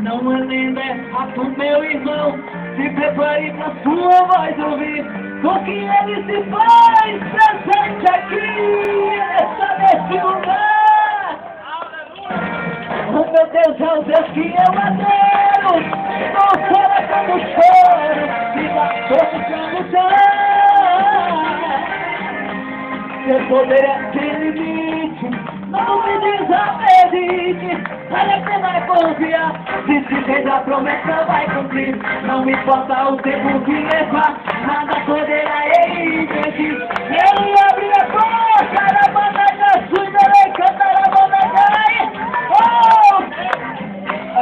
Não é lenda, é fato, meu irmão. Se prepare pra sua voz ouvir, porque ele se faz presente aqui, nesse lugar. Oh meu Deus, é o Deus que eu adoro. Não chora como choro, me dá força pra lutar. Seu poder é sem limite, não me desacredite. Vale a pena confiar, se fez a promessa vai cumprir. Não importa o tempo que levar, nada poderá ele impedir. Ele abre a porta da batalha, suja e cantar a batalha. Oh!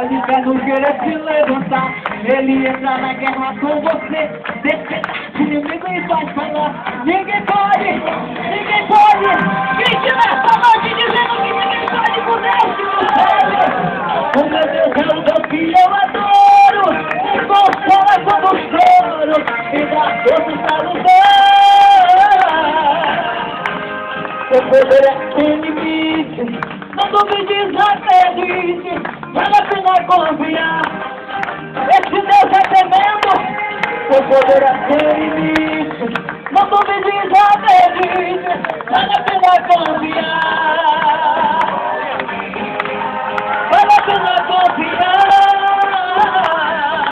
Ele vai no querer se levantar, ele entra na guerra com você. Despertar o inimigo e faz falar. Ninguém pode grite nessa noite dizendo que ninguém pode mudar esse mistério. Oh meu Deus, é o Deus que eu adoro, me consola quando choro, me dá força pra lutar. Seu poder é sem limite, não duvide, desacredite, vale a pena confiar. Esse Deus é tremendo, seu poder é sem limite.